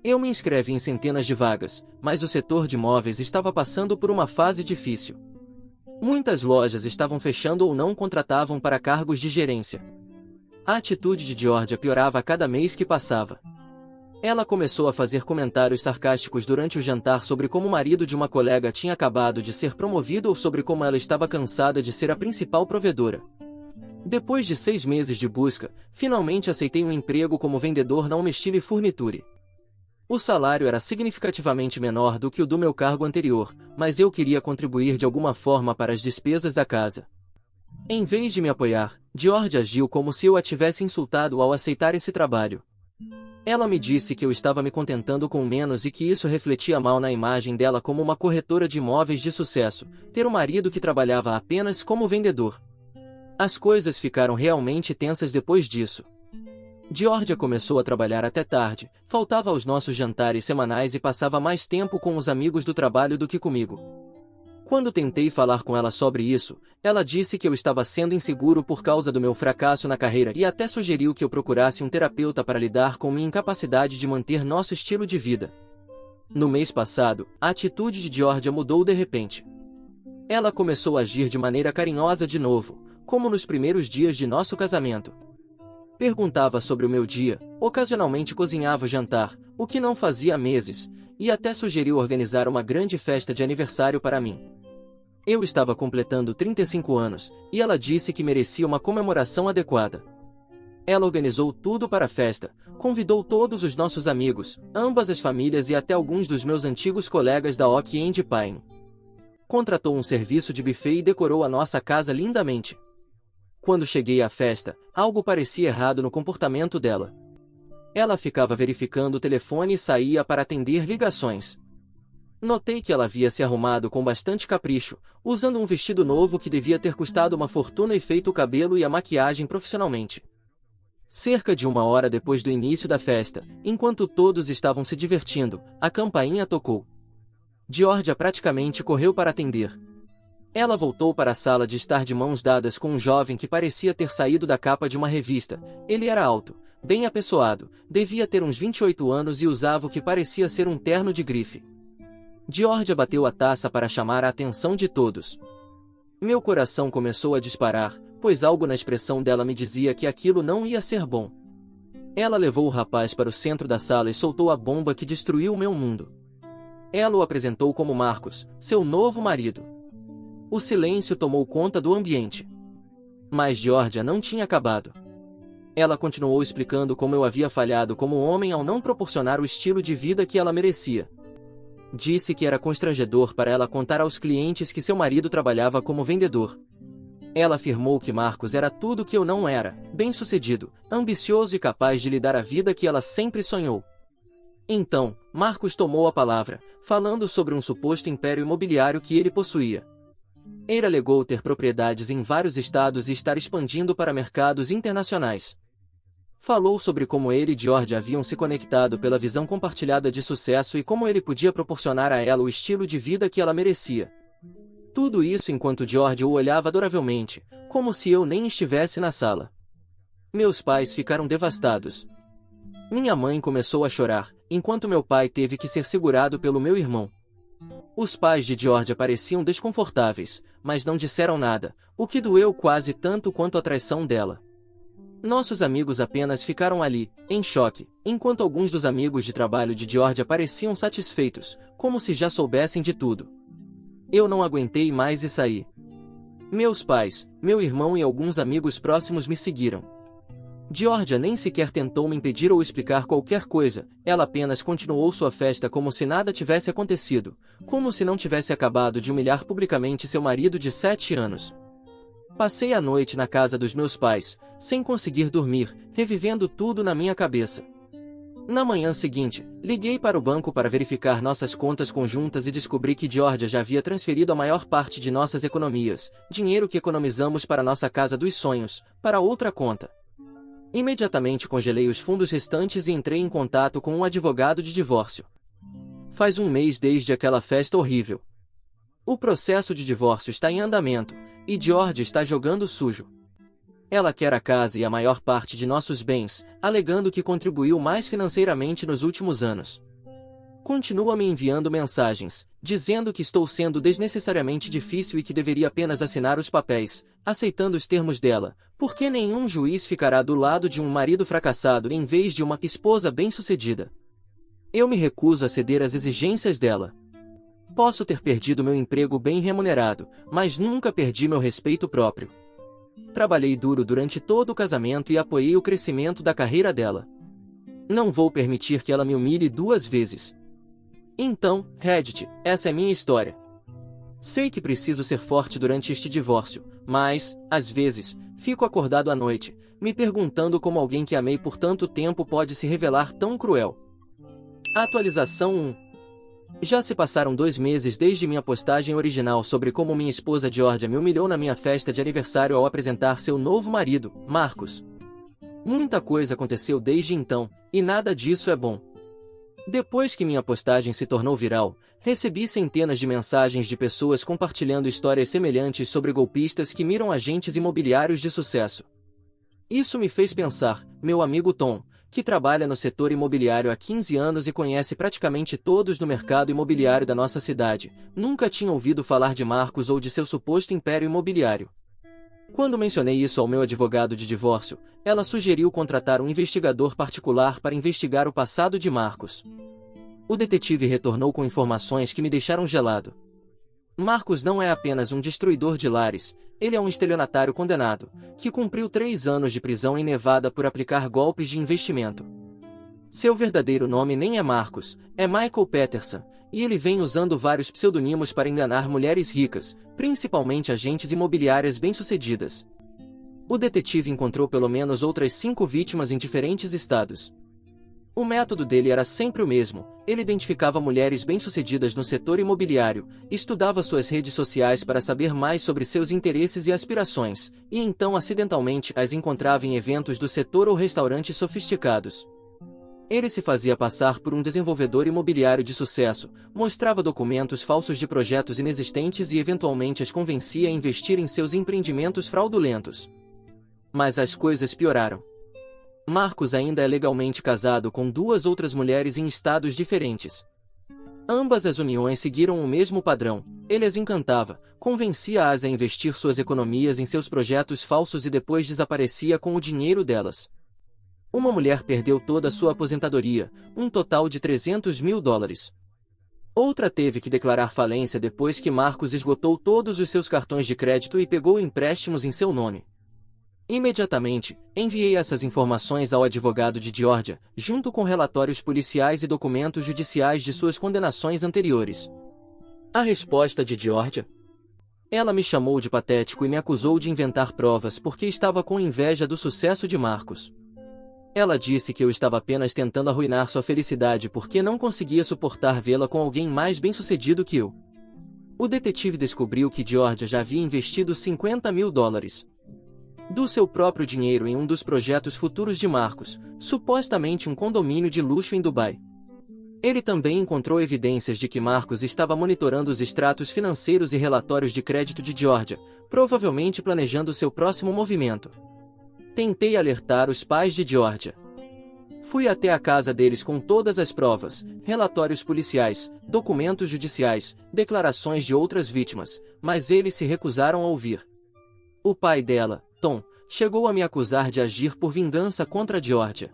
Eu me inscrevi em centenas de vagas, mas o setor de imóveis estava passando por uma fase difícil. Muitas lojas estavam fechando ou não contratavam para cargos de gerência. A atitude de Georgia piorava a cada mês que passava. Ela começou a fazer comentários sarcásticos durante o jantar sobre como o marido de uma colega tinha acabado de ser promovido ou sobre como ela estava cansada de ser a principal provedora. Depois de 6 meses de busca, finalmente aceitei um emprego como vendedor na Umestile Furniture. O salário era significativamente menor do que o do meu cargo anterior, mas eu queria contribuir de alguma forma para as despesas da casa. Em vez de me apoiar, Georgia agiu como se eu a tivesse insultado ao aceitar esse trabalho. Ela me disse que eu estava me contentando com menos e que isso refletia mal na imagem dela como uma corretora de imóveis de sucesso, ter um marido que trabalhava apenas como vendedor. As coisas ficaram realmente tensas depois disso. Georgia começou a trabalhar até tarde, faltava aos nossos jantares semanais e passava mais tempo com os amigos do trabalho do que comigo. Quando tentei falar com ela sobre isso, ela disse que eu estava sendo inseguro por causa do meu fracasso na carreira e até sugeriu que eu procurasse um terapeuta para lidar com minha incapacidade de manter nosso estilo de vida. No mês passado, a atitude de Georgia mudou de repente. Ela começou a agir de maneira carinhosa de novo, como nos primeiros dias de nosso casamento. Perguntava sobre o meu dia, ocasionalmente cozinhava o jantar, o que não fazia há meses, e até sugeriu organizar uma grande festa de aniversário para mim. Eu estava completando 35 anos, e ela disse que merecia uma comemoração adequada. Ela organizou tudo para a festa, convidou todos os nossos amigos, ambas as famílias e até alguns dos meus antigos colegas da Oak and Pine. Contratou um serviço de buffet e decorou a nossa casa lindamente. Quando cheguei à festa, algo parecia errado no comportamento dela. Ela ficava verificando o telefone e saía para atender ligações. Notei que ela havia se arrumado com bastante capricho, usando um vestido novo que devia ter custado uma fortuna e feito o cabelo e a maquiagem profissionalmente. Cerca de 1 hora depois do início da festa, enquanto todos estavam se divertindo, a campainha tocou. Georgia praticamente correu para atender. Ela voltou para a sala de estar de mãos dadas com um jovem que parecia ter saído da capa de uma revista. Ele era alto, bem apessoado, devia ter uns 28 anos e usava o que parecia ser um terno de grife. Georgia bateu a taça para chamar a atenção de todos. Meu coração começou a disparar, pois algo na expressão dela me dizia que aquilo não ia ser bom. Ela levou o rapaz para o centro da sala e soltou a bomba que destruiu o meu mundo. Ela o apresentou como Marcos, seu novo marido. O silêncio tomou conta do ambiente. Mas Georgia não tinha acabado. Ela continuou explicando como eu havia falhado como homem ao não proporcionar o estilo de vida que ela merecia. Disse que era constrangedor para ela contar aos clientes que seu marido trabalhava como vendedor. Ela afirmou que Marcos era tudo que eu não era, bem-sucedido, ambicioso e capaz de lhe dar a vida que ela sempre sonhou. Então, Marcos tomou a palavra, falando sobre um suposto império imobiliário que ele possuía. Ele alegou ter propriedades em vários estados e estar expandindo para mercados internacionais. Falou sobre como ele e Georgia haviam se conectado pela visão compartilhada de sucesso e como ele podia proporcionar a ela o estilo de vida que ela merecia. Tudo isso enquanto Georgia o olhava adoravelmente, como se eu nem estivesse na sala. Meus pais ficaram devastados. Minha mãe começou a chorar, enquanto meu pai teve que ser segurado pelo meu irmão. Os pais de Georgia pareciam desconfortáveis, mas não disseram nada, o que doeu quase tanto quanto a traição dela. Nossos amigos apenas ficaram ali, em choque, enquanto alguns dos amigos de trabalho de Georgia pareciam satisfeitos, como se já soubessem de tudo. Eu não aguentei mais e saí. Meus pais, meu irmão e alguns amigos próximos me seguiram. Georgia nem sequer tentou me impedir ou explicar qualquer coisa, ela apenas continuou sua festa como se nada tivesse acontecido, como se não tivesse acabado de humilhar publicamente seu marido de 7 anos. Passei a noite na casa dos meus pais, sem conseguir dormir, revivendo tudo na minha cabeça. Na manhã seguinte, liguei para o banco para verificar nossas contas conjuntas e descobri que Georgia já havia transferido a maior parte de nossas economias, dinheiro que economizamos para nossa casa dos sonhos, para outra conta. Imediatamente congelei os fundos restantes e entrei em contato com um advogado de divórcio. Faz um mês desde aquela festa horrível. O processo de divórcio está em andamento, e Georgia está jogando sujo. Ela quer a casa e a maior parte de nossos bens, alegando que contribuiu mais financeiramente nos últimos anos. Continua me enviando mensagens, dizendo que estou sendo desnecessariamente difícil e que deveria apenas assinar os papéis, aceitando os termos dela, porque nenhum juiz ficará do lado de um marido fracassado em vez de uma esposa bem-sucedida. Eu me recuso a ceder às exigências dela. Posso ter perdido meu emprego bem remunerado, mas nunca perdi meu respeito próprio. Trabalhei duro durante todo o casamento e apoiei o crescimento da carreira dela. Não vou permitir que ela me humilhe 2 vezes. Então, Reddit, essa é minha história. Sei que preciso ser forte durante este divórcio, mas, às vezes, fico acordado à noite, me perguntando como alguém que amei por tanto tempo pode se revelar tão cruel. Atualização 1. Já se passaram 2 meses desde minha postagem original sobre como minha esposa Georgia me humilhou na minha festa de aniversário ao apresentar seu novo marido, Marcos. Muita coisa aconteceu desde então, e nada disso é bom. Depois que minha postagem se tornou viral, recebi centenas de mensagens de pessoas compartilhando histórias semelhantes sobre golpistas que miram agentes imobiliários de sucesso. Isso me fez pensar, meu amigo Tom, que trabalha no setor imobiliário há 15 anos e conhece praticamente todos no mercado imobiliário da nossa cidade, nunca tinha ouvido falar de Marcos ou de seu suposto império imobiliário. Quando mencionei isso ao meu advogado de divórcio, ela sugeriu contratar um investigador particular para investigar o passado de Marcos. O detetive retornou com informações que me deixaram gelado. Marcos não é apenas um destruidor de lares, ele é um estelionatário condenado, que cumpriu 3 anos de prisão em Nevada por aplicar golpes de investimento. Seu verdadeiro nome nem é Marcos, é Michael Peterson, e ele vem usando vários pseudonimos para enganar mulheres ricas, principalmente agentes imobiliárias bem-sucedidas. O detetive encontrou pelo menos outras 5 vítimas em diferentes estados. O método dele era sempre o mesmo, ele identificava mulheres bem-sucedidas no setor imobiliário, estudava suas redes sociais para saber mais sobre seus interesses e aspirações, e então acidentalmente as encontrava em eventos do setor ou restaurantes sofisticados. Ele se fazia passar por um desenvolvedor imobiliário de sucesso, mostrava documentos falsos de projetos inexistentes e eventualmente as convencia a investir em seus empreendimentos fraudulentos. Mas as coisas pioraram. Marcos ainda é legalmente casado com 2 outras mulheres em estados diferentes. Ambas as uniões seguiram o mesmo padrão, ele as encantava, convencia-as a investir suas economias em seus projetos falsos e depois desaparecia com o dinheiro delas. Uma mulher perdeu toda a sua aposentadoria, um total de $300 mil. Outra teve que declarar falência depois que Marcos esgotou todos os seus cartões de crédito e pegou empréstimos em seu nome. Imediatamente, enviei essas informações ao advogado de Georgia, junto com relatórios policiais e documentos judiciais de suas condenações anteriores. A resposta de Georgia? Ela me chamou de patético e me acusou de inventar provas porque estava com inveja do sucesso de Marcos. Ela disse que eu estava apenas tentando arruinar sua felicidade porque não conseguia suportar vê-la com alguém mais bem-sucedido que eu. O detetive descobriu que Georgia já havia investido $50 mil do seu próprio dinheiro em um dos projetos futuros de Marcos, supostamente um condomínio de luxo em Dubai. Ele também encontrou evidências de que Marcos estava monitorando os extratos financeiros e relatórios de crédito de Georgia, provavelmente planejando seu próximo movimento. Tentei alertar os pais de Georgia. Fui até a casa deles com todas as provas, relatórios policiais, documentos judiciais, declarações de outras vítimas, mas eles se recusaram a ouvir. O pai dela, Tom, chegou a me acusar de agir por vingança contra Georgia.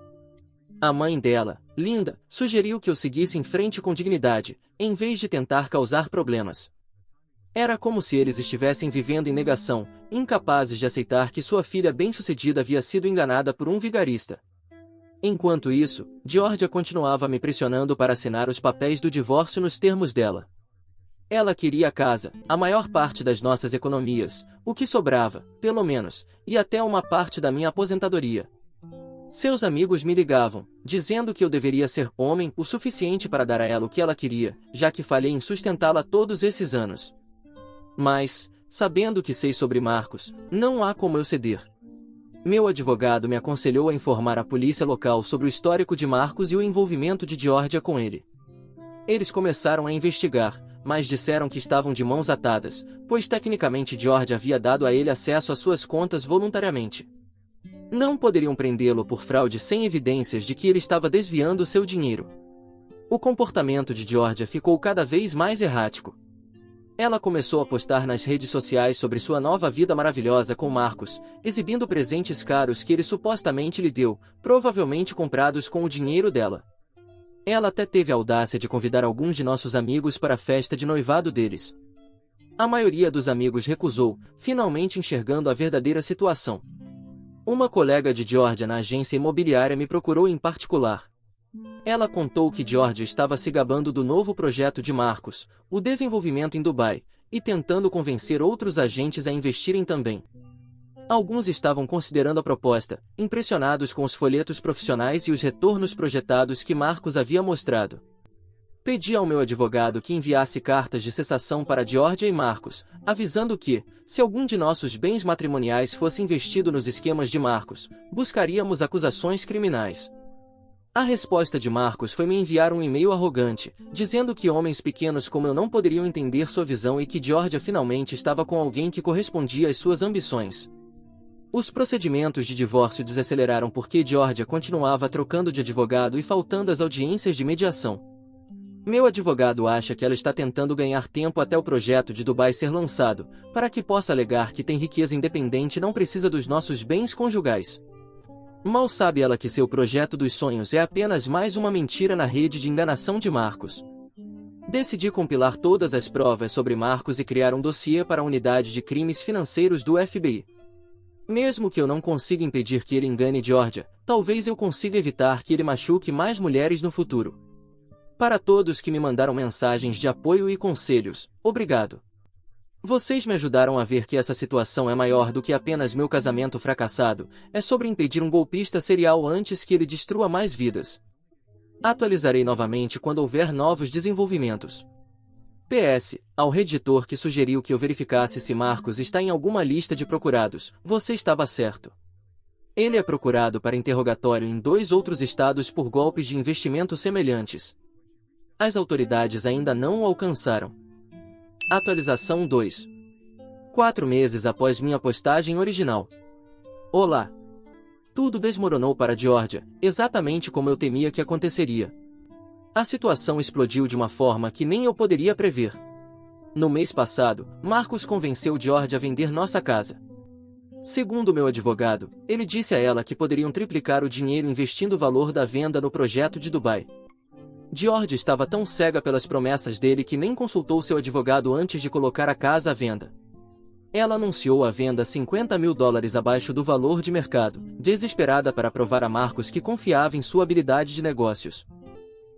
A mãe dela, Linda, sugeriu que eu seguisse em frente com dignidade, em vez de tentar causar problemas. Era como se eles estivessem vivendo em negação, incapazes de aceitar que sua filha bem-sucedida havia sido enganada por um vigarista. Enquanto isso, Georgia continuava me pressionando para assinar os papéis do divórcio nos termos dela. Ela queria a casa, a maior parte das nossas economias, o que sobrava, pelo menos, e até uma parte da minha aposentadoria. Seus amigos me ligavam, dizendo que eu deveria ser homem o suficiente para dar a ela o que ela queria, já que falhei em sustentá-la todos esses anos. Mas, sabendo o que sei sobre Marcos, não há como eu ceder. Meu advogado me aconselhou a informar a polícia local sobre o histórico de Marcos e o envolvimento de Georgia com ele. Eles começaram a investigar, mas disseram que estavam de mãos atadas, pois tecnicamente Georgia havia dado a ele acesso às suas contas voluntariamente. Não poderiam prendê-lo por fraude sem evidências de que ele estava desviando seu dinheiro. O comportamento de Georgia ficou cada vez mais errático. Ela começou a postar nas redes sociais sobre sua nova vida maravilhosa com Marcos, exibindo presentes caros que ele supostamente lhe deu, provavelmente comprados com o dinheiro dela. Ela até teve a audácia de convidar alguns de nossos amigos para a festa de noivado deles. A maioria dos amigos recusou, finalmente enxergando a verdadeira situação. Uma colega de Georgia na agência imobiliária me procurou em particular. Ela contou que Georgia estava se gabando do novo projeto de Marcos, o desenvolvimento em Dubai, e tentando convencer outros agentes a investirem também. Alguns estavam considerando a proposta, impressionados com os folhetos profissionais e os retornos projetados que Marcos havia mostrado. Pedi ao meu advogado que enviasse cartas de cessação para Georgia e Marcos, avisando que, se algum de nossos bens matrimoniais fosse investido nos esquemas de Marcos, buscaríamos acusações criminais. A resposta de Marcos foi me enviar um e-mail arrogante, dizendo que homens pequenos como eu não poderiam entender sua visão e que Georgia finalmente estava com alguém que correspondia às suas ambições. Os procedimentos de divórcio desaceleraram porque Georgia continuava trocando de advogado e faltando às audiências de mediação. Meu advogado acha que ela está tentando ganhar tempo até o projeto de Dubai ser lançado, para que possa alegar que tem riqueza independente e não precisa dos nossos bens conjugais. Mal sabe ela que seu projeto dos sonhos é apenas mais uma mentira na rede de enganação de Marcos. Decidi compilar todas as provas sobre Marcos e criar um dossiê para a unidade de crimes financeiros do FBI. Mesmo que eu não consiga impedir que ele engane Georgia, talvez eu consiga evitar que ele machuque mais mulheres no futuro. Para todos que me mandaram mensagens de apoio e conselhos, obrigado. Vocês me ajudaram a ver que essa situação é maior do que apenas meu casamento fracassado, é sobre impedir um golpista serial antes que ele destrua mais vidas. Atualizarei novamente quando houver novos desenvolvimentos. PS, ao reditor que sugeriu que eu verificasse se Marcos está em alguma lista de procurados, você estava certo. Ele é procurado para interrogatório em 2 outros estados por golpes de investimento semelhantes. As autoridades ainda não o alcançaram. Atualização 2. 4 meses após minha postagem original. Olá! Tudo desmoronou para Georgia, exatamente como eu temia que aconteceria. A situação explodiu de uma forma que nem eu poderia prever. No mês passado, Marcos convenceu Georgia a vender nossa casa. Segundo meu advogado, ele disse a ela que poderiam triplicar o dinheiro investindo o valor da venda no projeto de Dubai. Georgia estava tão cega pelas promessas dele que nem consultou seu advogado antes de colocar a casa à venda. Ela anunciou a venda $50.000 abaixo do valor de mercado, desesperada para provar a Marcos que confiava em sua habilidade de negócios.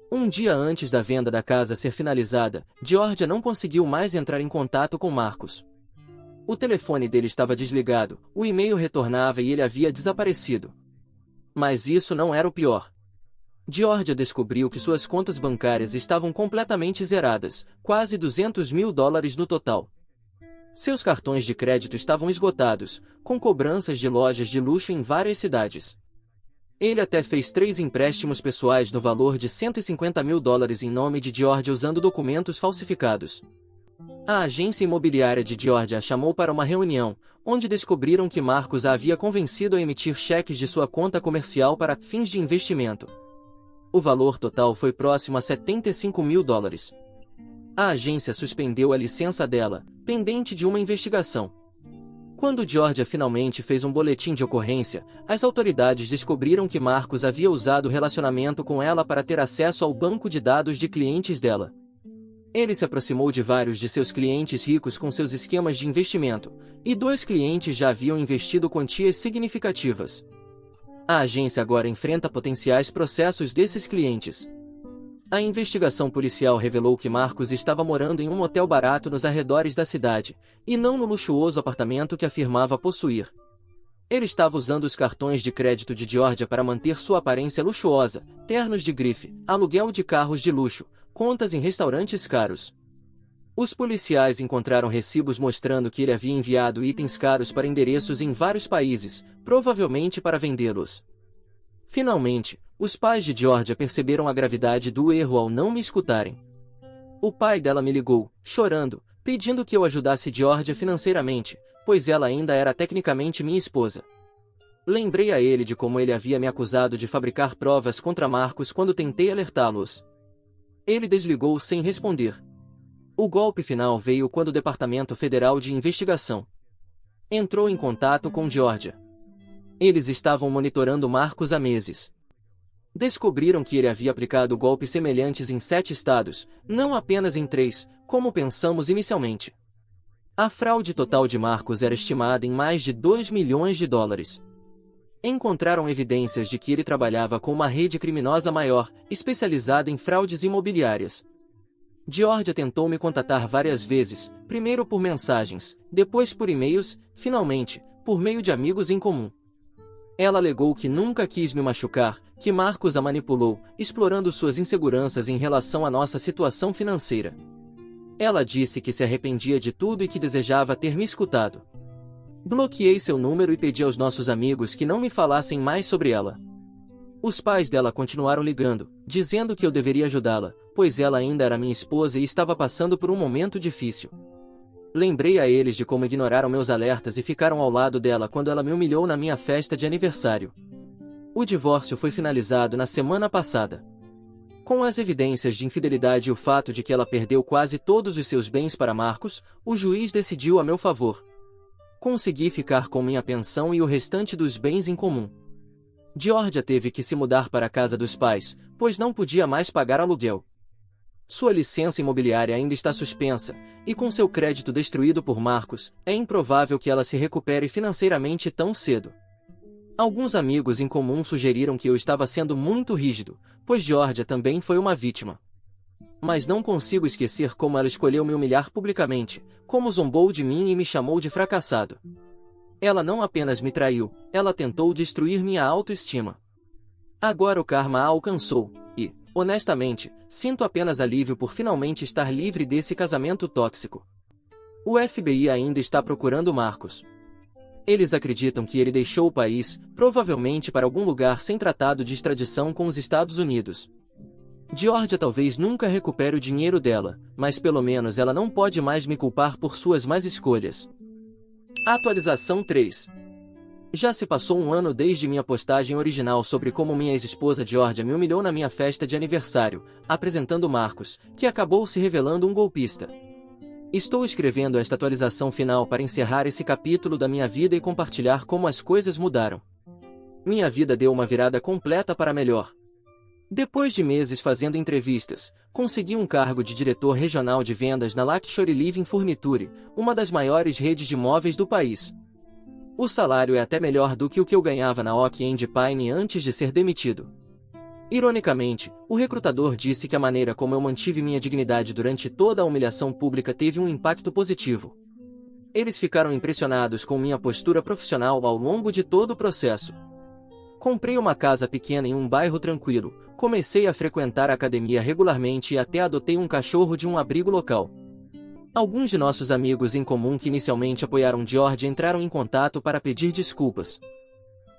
Um dia antes da venda da casa ser finalizada, Georgia não conseguiu mais entrar em contato com Marcos. O telefone dele estava desligado, o e-mail retornava e ele havia desaparecido. Mas isso não era o pior. Georgia descobriu que suas contas bancárias estavam completamente zeradas, quase $200.000 no total. Seus cartões de crédito estavam esgotados, com cobranças de lojas de luxo em várias cidades. Ele até fez 3 empréstimos pessoais no valor de $150.000 em nome de Georgia usando documentos falsificados. A agência imobiliária de Georgia a chamou para uma reunião, onde descobriram que Marcos a havia convencido a emitir cheques de sua conta comercial para fins de investimento. O valor total foi próximo a $75.000. A agência suspendeu a licença dela, pendente de uma investigação. Quando Georgia finalmente fez um boletim de ocorrência, as autoridades descobriram que Marcos havia usado o relacionamento com ela para ter acesso ao banco de dados de clientes dela. Ele se aproximou de vários de seus clientes ricos com seus esquemas de investimento, e 2 clientes já haviam investido quantias significativas. A agência agora enfrenta potenciais processos desses clientes. A investigação policial revelou que Marcos estava morando em um hotel barato nos arredores da cidade, e não no luxuoso apartamento que afirmava possuir. Ele estava usando os cartões de crédito de Georgia para manter sua aparência luxuosa, ternos de grife, aluguel de carros de luxo, contas em restaurantes caros. Os policiais encontraram recibos mostrando que ele havia enviado itens caros para endereços em vários países, provavelmente para vendê-los. Finalmente, os pais de Georgia perceberam a gravidade do erro ao não me escutarem. O pai dela me ligou, chorando, pedindo que eu ajudasse Georgia financeiramente, pois ela ainda era tecnicamente minha esposa. Lembrei a ele de como ele havia me acusado de fabricar provas contra Marcos quando tentei alertá-los. Ele desligou sem responder. O golpe final veio quando o Departamento Federal de Investigação entrou em contato com Georgia. Eles estavam monitorando Marcos há meses. Descobriram que ele havia aplicado golpes semelhantes em 7 estados, não apenas em 3, como pensamos inicialmente. A fraude total de Marcos era estimada em mais de 2 milhões de dólares. Encontraram evidências de que ele trabalhava com uma rede criminosa maior, especializada em fraudes imobiliárias. Georgia tentou me contatar várias vezes, primeiro por mensagens, depois por e-mails, finalmente, por meio de amigos em comum. Ela alegou que nunca quis me machucar, que Marcos a manipulou, explorando suas inseguranças em relação à nossa situação financeira. Ela disse que se arrependia de tudo e que desejava ter me escutado. Bloqueei seu número e pedi aos nossos amigos que não me falassem mais sobre ela. Os pais dela continuaram ligando, dizendo que eu deveria ajudá-la, pois ela ainda era minha esposa e estava passando por um momento difícil. Lembrei a eles de como ignoraram meus alertas e ficaram ao lado dela quando ela me humilhou na minha festa de aniversário. O divórcio foi finalizado na semana passada. Com as evidências de infidelidade e o fato de que ela perdeu quase todos os seus bens para Marcos, o juiz decidiu a meu favor. Consegui ficar com minha pensão e o restante dos bens em comum. Georgia teve que se mudar para a casa dos pais, pois não podia mais pagar aluguel. Sua licença imobiliária ainda está suspensa, e com seu crédito destruído por Marcos, é improvável que ela se recupere financeiramente tão cedo. Alguns amigos em comum sugeriram que eu estava sendo muito rígido, pois Georgia também foi uma vítima. Mas não consigo esquecer como ela escolheu me humilhar publicamente, como zombou de mim e me chamou de fracassado. Ela não apenas me traiu, ela tentou destruir minha autoestima. Agora o karma a alcançou, e, honestamente, sinto apenas alívio por finalmente estar livre desse casamento tóxico. O FBI ainda está procurando Marcos. Eles acreditam que ele deixou o país, provavelmente para algum lugar sem tratado de extradição com os Estados Unidos. Georgia talvez nunca recupere o dinheiro dela, mas pelo menos ela não pode mais me culpar por suas más escolhas. Atualização 3. Já se passou um ano desde minha postagem original sobre como minha ex-esposa Georgia me humilhou na minha festa de aniversário, apresentando Marcos, que acabou se revelando um golpista. Estou escrevendo esta atualização final para encerrar esse capítulo da minha vida e compartilhar como as coisas mudaram. Minha vida deu uma virada completa para melhor. Depois de meses fazendo entrevistas, consegui um cargo de diretor regional de vendas na Luxury Living Furniture, uma das maiores redes de móveis do país. O salário é até melhor do que o que eu ganhava na Oak & Pine antes de ser demitido. Ironicamente, o recrutador disse que a maneira como eu mantive minha dignidade durante toda a humilhação pública teve um impacto positivo. Eles ficaram impressionados com minha postura profissional ao longo de todo o processo. Comprei uma casa pequena em um bairro tranquilo, comecei a frequentar a academia regularmente e até adotei um cachorro de um abrigo local. Alguns de nossos amigos em comum que inicialmente apoiaram Georgia entraram em contato para pedir desculpas.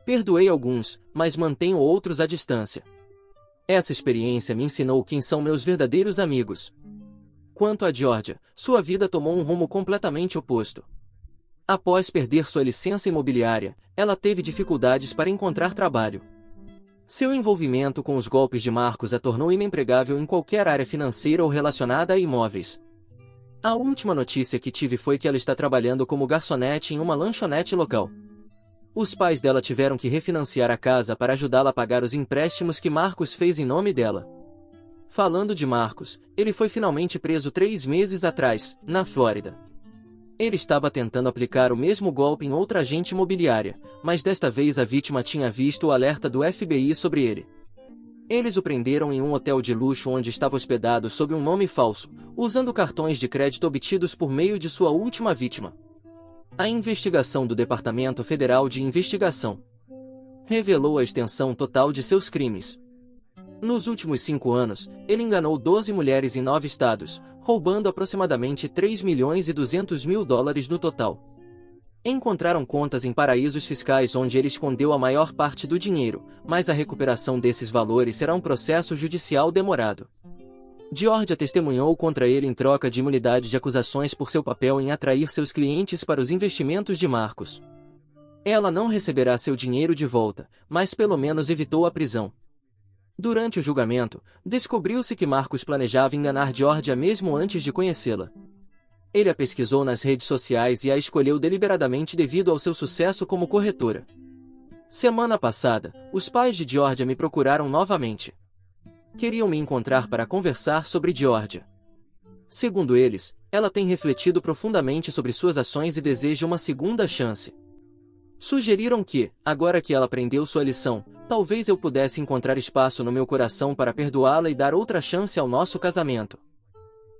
Perdoei alguns, mas mantenho outros à distância. Essa experiência me ensinou quem são meus verdadeiros amigos. Quanto a Georgia, sua vida tomou um rumo completamente oposto. Após perder sua licença imobiliária, ela teve dificuldades para encontrar trabalho. Seu envolvimento com os golpes de Marcos a tornou inempregável em qualquer área financeira ou relacionada a imóveis. A última notícia que tive foi que ela está trabalhando como garçonete em uma lanchonete local. Os pais dela tiveram que refinanciar a casa para ajudá-la a pagar os empréstimos que Marcos fez em nome dela. Falando de Marcos, ele foi finalmente preso 3 meses atrás, na Flórida. Ele estava tentando aplicar o mesmo golpe em outra agente imobiliária, mas desta vez a vítima tinha visto o alerta do FBI sobre ele. Eles o prenderam em um hotel de luxo onde estava hospedado sob um nome falso, usando cartões de crédito obtidos por meio de sua última vítima. A investigação do Departamento Federal de Investigação revelou a extensão total de seus crimes. Nos últimos 5 anos, ele enganou 12 mulheres em 9 estados, roubando aproximadamente 3 milhões e 200 mil dólares no total. Encontraram contas em paraísos fiscais onde ele escondeu a maior parte do dinheiro, mas a recuperação desses valores será um processo judicial demorado. Georgia testemunhou contra ele em troca de imunidade de acusações por seu papel em atrair seus clientes para os investimentos de Marcos. Ela não receberá seu dinheiro de volta, mas pelo menos evitou a prisão. Durante o julgamento, descobriu-se que Marcos planejava enganar Georgia mesmo antes de conhecê-la. Ele a pesquisou nas redes sociais e a escolheu deliberadamente devido ao seu sucesso como corretora. Semana passada, os pais de Georgia me procuraram novamente. Queriam me encontrar para conversar sobre Georgia. Segundo eles, ela tem refletido profundamente sobre suas ações e deseja uma segunda chance. Sugeriram que, agora que ela aprendeu sua lição, talvez eu pudesse encontrar espaço no meu coração para perdoá-la e dar outra chance ao nosso casamento.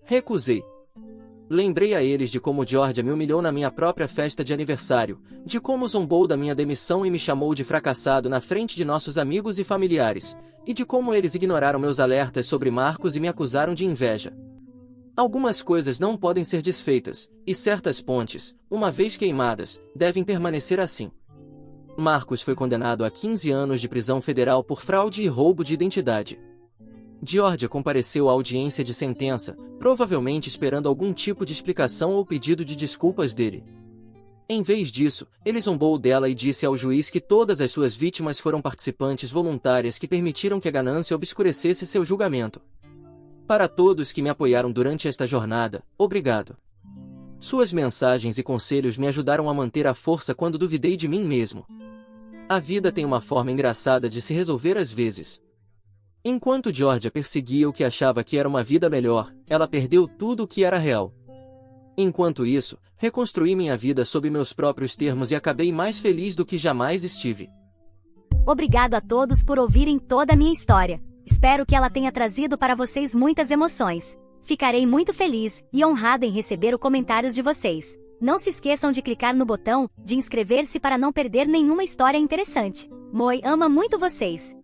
Recusei. Lembrei a eles de como Georgia me humilhou na minha própria festa de aniversário, de como zombou da minha demissão e me chamou de fracassado na frente de nossos amigos e familiares, e de como eles ignoraram meus alertas sobre Marcos e me acusaram de inveja. Algumas coisas não podem ser desfeitas, e certas pontes, uma vez queimadas, devem permanecer assim. Marcos foi condenado a 15 anos de prisão federal por fraude e roubo de identidade. Georgia compareceu à audiência de sentença, provavelmente esperando algum tipo de explicação ou pedido de desculpas dele. Em vez disso, ele zombou dela e disse ao juiz que todas as suas vítimas foram participantes voluntárias que permitiram que a ganância obscurecesse seu julgamento. Para todos que me apoiaram durante esta jornada, obrigado. Suas mensagens e conselhos me ajudaram a manter a força quando duvidei de mim mesmo. A vida tem uma forma engraçada de se resolver às vezes. Enquanto Georgia perseguia o que achava que era uma vida melhor, ela perdeu tudo o que era real. Enquanto isso, reconstruí minha vida sob meus próprios termos e acabei mais feliz do que jamais estive. Obrigado a todos por ouvirem toda a minha história. Espero que ela tenha trazido para vocês muitas emoções. Ficarei muito feliz e honrada em receber os comentários de vocês. Não se esqueçam de clicar no botão de inscrever-se para não perder nenhuma história interessante. Moi ama muito vocês.